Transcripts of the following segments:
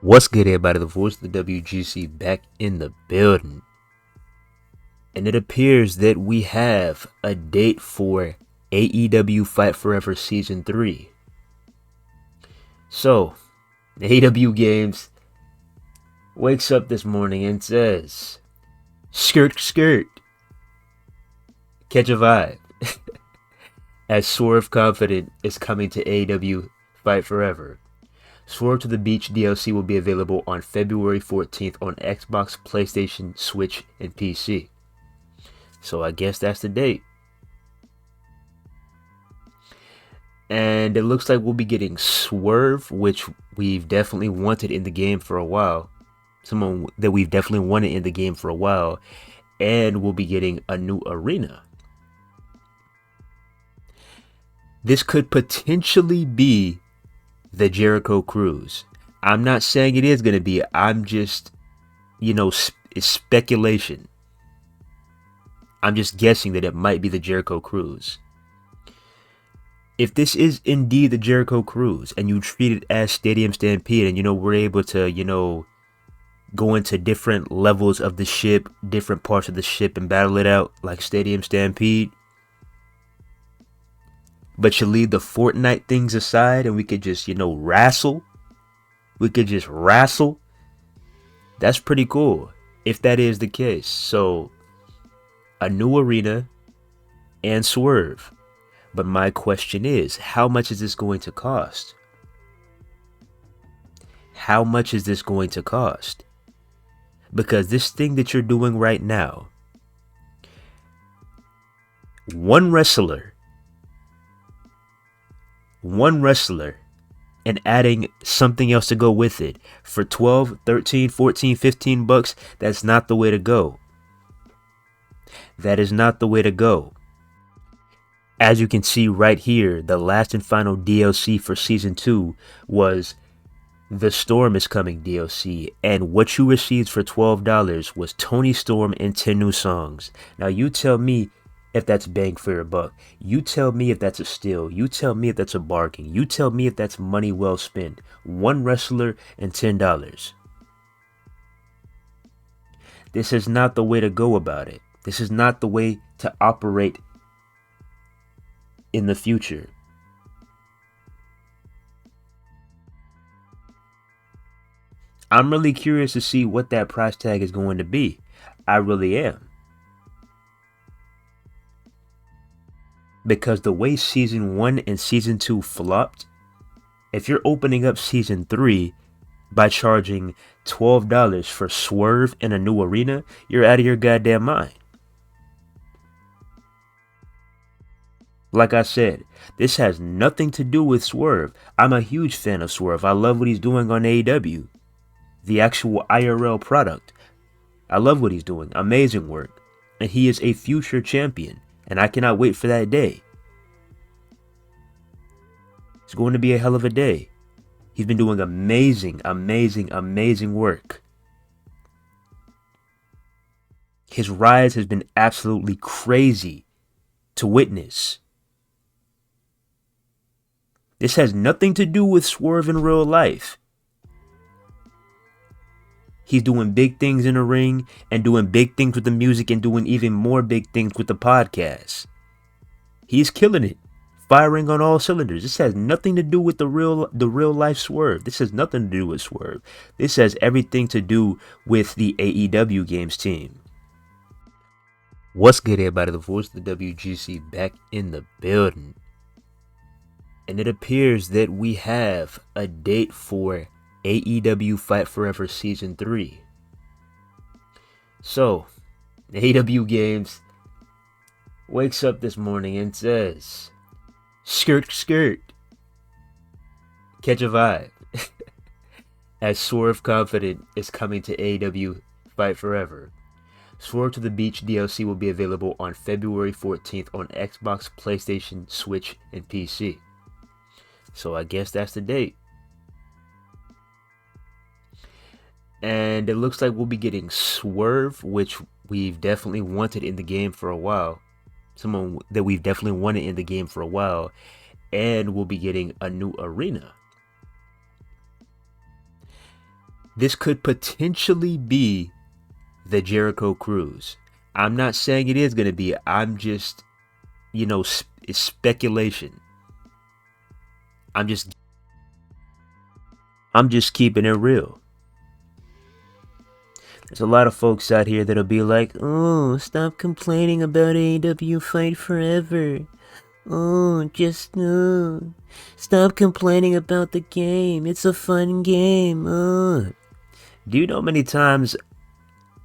What's good, everybody? The voice of the WGC back in the building. And it appears that we have a date for AEW Fight Forever Season 3. So, AEW Games wakes up this morning and says, skirt, skirt, catch a vibe. As Swerve Confident is coming to AEW Fight Forever. Swerve to the Beach DLC will be available on February 14th on Xbox, PlayStation, Switch, and PC. So I guess that's the date. And it looks like we'll be getting Swerve, which we've definitely wanted in the game for a while. Someone that we've definitely wanted in the game for a while. And we'll be getting a new arena. This could potentially be the Jericho Cruise. I'm not saying it is going to be. I'm just, it's speculation. I'm just guessing that it might be the Jericho Cruise. If this is indeed the Jericho Cruise and you treat it as Stadium Stampede and, we're able to, go into different levels of the ship, different parts of the ship and battle it out like Stadium Stampede, but you leave the Fortnite things aside and we could just, wrestle. We could just wrestle. That's pretty cool if that is the case. So, a new arena and Swerve. But my question is, how much is this going to cost? How much is this going to cost? Because this thing that you're doing right now, one wrestler, and adding something else to go with it for 12, 13, 14, 15 bucks, that's not the way to go. That is not the way to go. As you can see right here, the last and final DLC for Season 2 was the Storm is Coming DLC, and what you received for $12 was Tony Storm and 10 new songs. Now you tell me if that's bang for your buck. You tell me if that's a steal. You tell me if that's a bargain. You tell me if that's money well spent. One wrestler and $10. This is not the way to go about it. This is not the way to operate in the future. I'm really curious to see what that price tag is going to be. I really am. Because the way Season 1 and Season 2 flopped, if you're opening up Season 3 by charging $12 for Swerve in a new arena, you're out of your goddamn mind. Like I said, this has nothing to do with Swerve. I'm a huge fan of Swerve. I love what he's doing on AEW. The actual IRL product. I love what he's doing. Amazing work. And he is a future champion. And I cannot wait for that day. It's going to be a hell of a day. He's been doing amazing work. His rise has been absolutely crazy to witness. This has nothing to do with Swerve in real life. He's doing big things in the ring and doing big things with the music and doing even more big things with the podcast. He's killing it, firing on all cylinders. This has nothing to do with the real life Swerve. This has nothing to do with Swerve. This has everything to do with the AEW Games team. What's good, everybody? The voice of the WGC back in the building. And it appears that we have a date for AEW Fight Forever Season 3. So, AEW Games wakes up this morning and says, skirt, skirt, catch a vibe. As Swerve Confident is coming to AEW Fight Forever. Swerve to the Beach DLC will be available on February 14th on Xbox, PlayStation, Switch, and PC. So I guess that's the date. And it looks like we'll be getting Swerve, which we've definitely wanted in the game for a while. Someone that we've definitely wanted in the game for a while. And we'll be getting a new arena. This could potentially be the Jericho Cruise. I'm not saying it is going to be. I'm just, it's speculation. I'm just keeping it real. There's a lot of folks out here that'll be like, oh, stop complaining about AEW Fight Forever. Oh, just stop complaining about the game. It's a fun game. Do you know how many times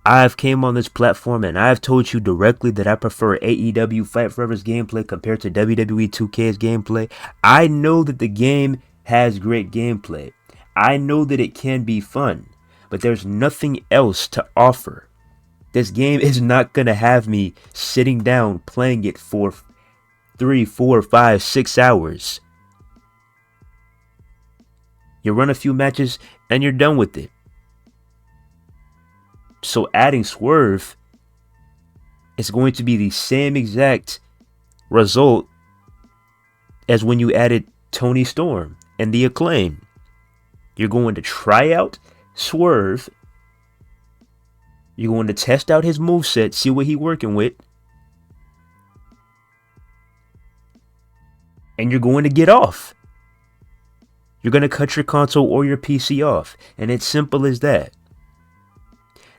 I've came on this platform and I've told you directly that I prefer AEW Fight Forever's gameplay compared to WWE 2K's gameplay? I know that the game has great gameplay. I know that it can be fun, but there's nothing else to offer. This game is not going to have me sitting down playing it for 3, 4, 5, 6 hours. You run a few matches and you're done with it. So adding Swerve is going to be the same exact result as when you added Tony Storm and the Acclaim. You're going to try out Swerve. You're going to test out his moveset, see what he's working with. And you're going to get off. You're going to cut your console or your PC off. And it's simple as that.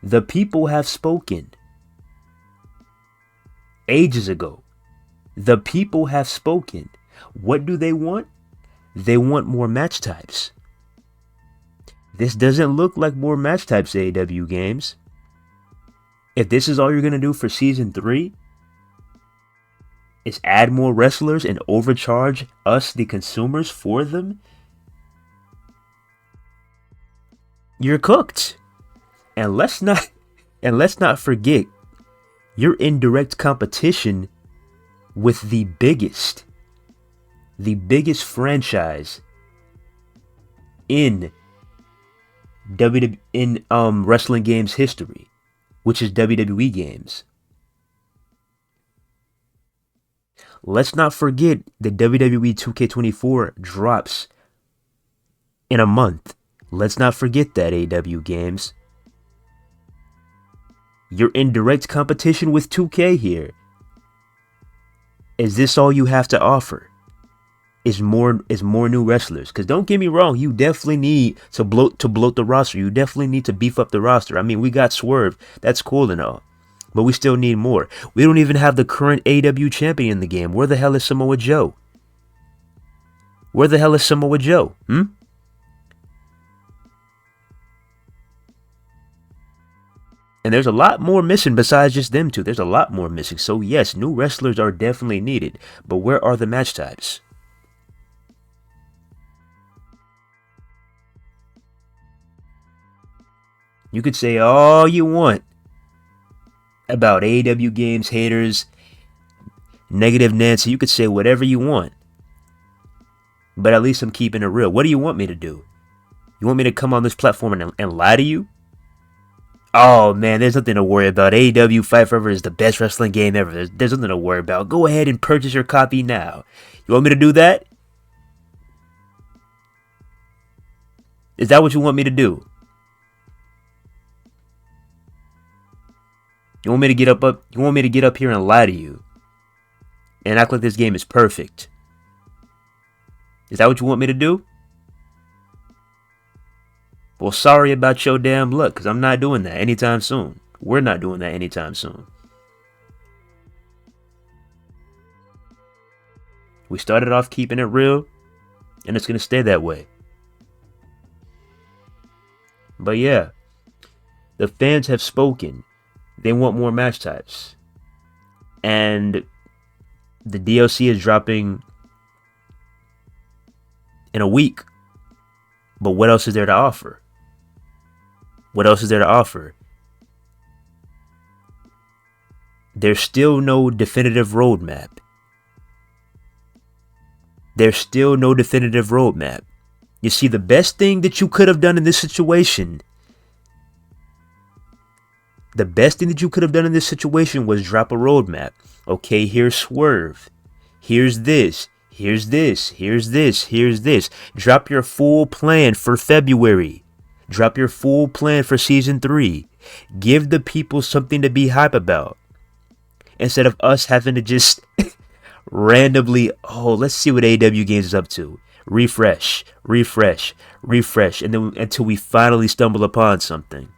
The people have spoken. Ages ago. The people have spoken. What do they want? They want more match types. This doesn't look like more match types AEW games. If this is all you're going to do for Season 3, is add more wrestlers and overcharge us, the consumers, for them, you're cooked. And let's not forget, you're in direct competition with the biggest franchise in wrestling games history, which is WWE games. Let's not forget that WWE 2K24 drops in a month. Let's not forget that, AEW games. You're in direct competition with 2K here. Is this all you have to offer? Is more new wrestlers? Because don't get me wrong, you definitely need to bloat the roster. You definitely need to beef up the roster. I mean, we got Swerve. That's cool and all. But we still need more. We don't even have the current AEW champion in the game. Where the hell is Samoa Joe? Where the hell is Samoa Joe? And there's a lot more missing besides just them two. There's a lot more missing. So yes, new wrestlers are definitely needed. But where are the match types? You could say all you want about AEW games, haters, negative Nancy. You could say whatever you want. But at least I'm keeping it real. What do you want me to do? You want me to come on this platform and lie to you? Oh man, there's nothing to worry about. AEW Fight Forever is the best wrestling game ever. There's nothing to worry about. Go ahead and purchase your copy now. You want me to do that? Is that what you want me to do? You want me to get up here and lie to you and act like this game is perfect? Is that what you want me to do? Well, sorry about your damn luck, because I'm not doing that anytime soon. We're not doing that anytime soon. We started off keeping it real, and it's going to stay that way. But yeah, the fans have spoken. They want more match types. And the DLC is dropping in a week. But what else is there to offer? What else is there to offer? There's still no definitive roadmap. There's still no definitive roadmap. You see, the best thing that you could have done in this situation, was drop a roadmap. Okay, here's Swerve. Here's this. Here's this. Here's this. Here's this. Drop your full plan for February. Drop your full plan for season 3. Give the people something to be hype about. Instead of us having to just randomly, let's see what AEW Games is up to. Refresh, refresh, refresh, and then until we finally stumble upon something.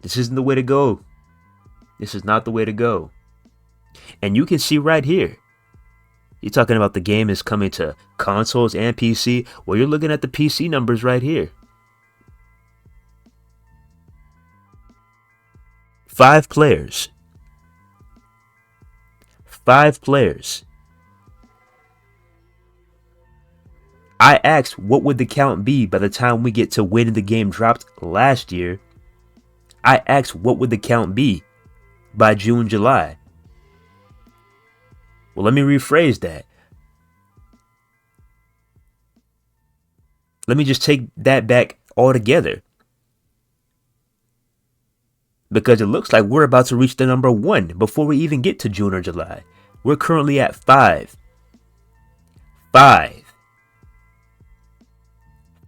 This isn't the way to go. This is not the way to go. And you can see right here. You're talking about the game is coming to consoles and PC. Well, you're looking at the PC numbers right here. 5 players. 5 players. I asked what would the count be by the time we get to when the game dropped last year. I asked what would the count be by June, July. Well, let me rephrase that. Let me just take that back altogether. Because it looks like we're about to reach the number 1 before we even get to June or July. We're currently at 5. 5.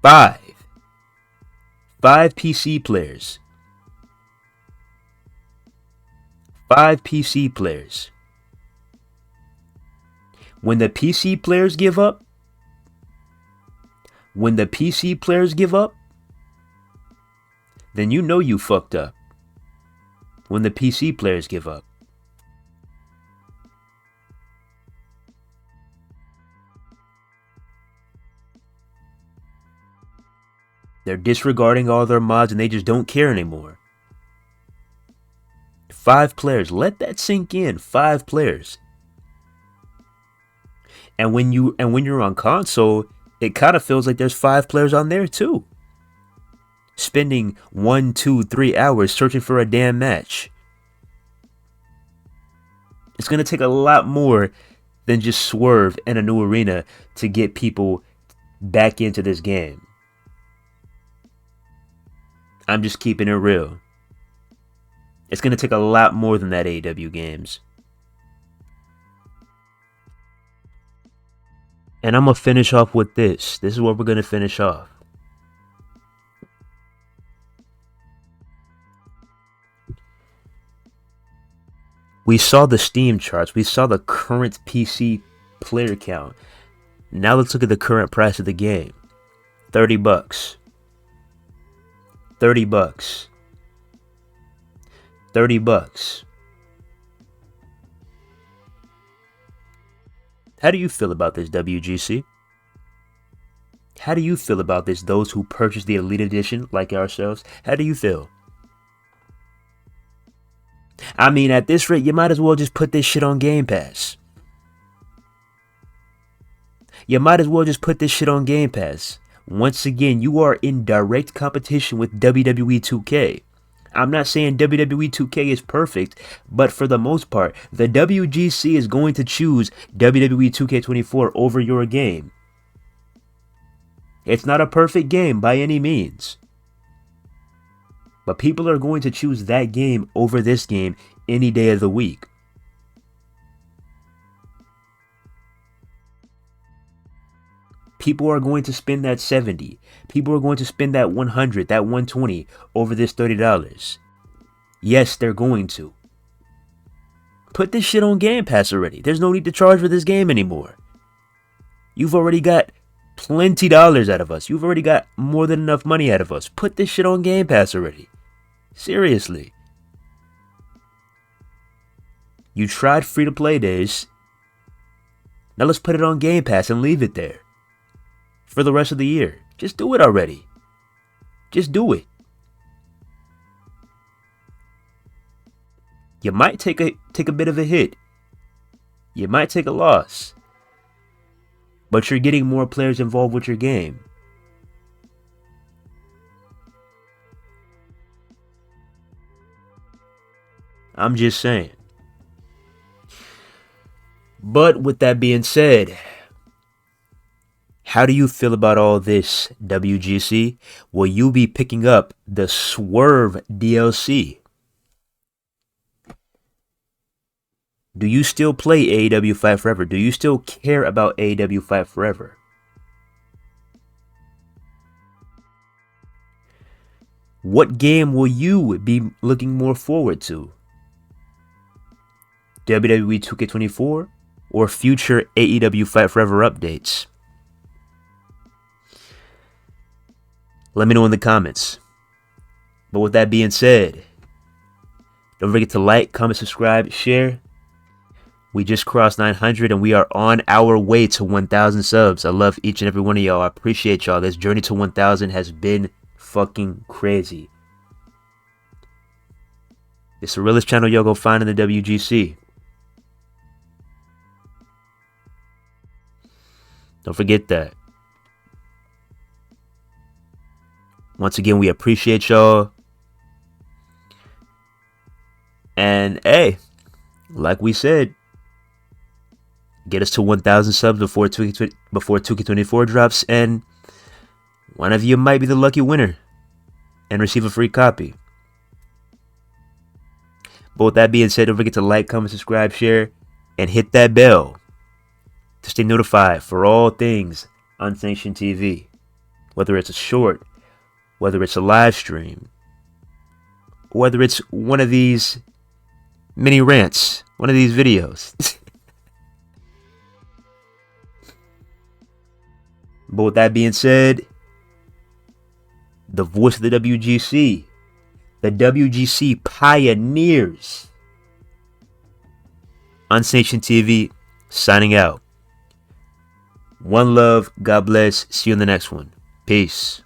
5. 5 PC players. 5 PC players. When the PC players give up, then you know you fucked up. When the PC players give up. They're disregarding all their mods and they just don't care anymore. 5 players. Let that sink in. 5 players. And when you're on console, it kind of feels like there's 5 players on there too. Spending 1, 2, 3 hours searching for a damn match. It's going to take a lot more than just Swerve and a new arena to get people back into this game. I'm just keeping it real. It's going to take a lot more than that, AEW Games. And I'm going to finish off with this. This is what we're going to finish off. We saw the Steam charts. We saw the current PC player count. Now let's look at the current price of the game. $30. $30. $30. How do you feel about this, WGC? How do you feel about this, those who purchased the Elite Edition like ourselves? How do you feel? I mean, at this rate, you might as well just put this shit on Game Pass. You might as well just put this shit on Game Pass. Once again, you are in direct competition with WWE 2K. I'm not saying WWE 2K is perfect, but for the most part, the WGC is going to choose WWE 2K24 over your game. It's not a perfect game by any means. But people are going to choose that game over this game any day of the week. People are going to spend that $70. People are going to spend that $100, that $120 over this $30. Yes, they're going to. Put this shit on Game Pass already. There's no need to charge for this game anymore. You've already got plenty dollars out of us. You've already got more than enough money out of us. Put this shit on Game Pass already. Seriously. You tried free-to-play days. Now let's put it on Game Pass and leave it there. For the rest of the year. Just do it already. Just do it. You might take a bit of a hit. You might take a loss. But you're getting more players involved with your game. I'm just saying. But with that being said, how do you feel about all this, WGC? Will you be picking up the Swerve DLC? Do you still play AEW Fight Forever? Do you still care about AEW Fight Forever? What game will you be looking more forward to? WWE 2K24 or future AEW Fight Forever updates? Let me know in the comments. But with that being said, don't forget to like, comment, subscribe, share. We just crossed 900 and we are on our way to 1,000 subs. I love each and every one of y'all. I appreciate y'all. This journey to 1,000 has been fucking crazy. It's the realest channel y'all go find in the WGC. Don't forget that. Once again, we appreciate y'all. And hey, like we said, get us to 1,000 subs before 2K24 drops, and one of you might be the lucky winner and receive a free copy. But with that being said, don't forget to like, comment, subscribe, share, and hit that bell to stay notified for all things Unsanctioned TV. Whether it's a short, whether it's a live stream, whether it's one of these mini rants, one of these videos. But with that being said, the voice of the WGC pioneers, Unsanctioned TV, signing out. One love, God bless, see you in the next one. Peace.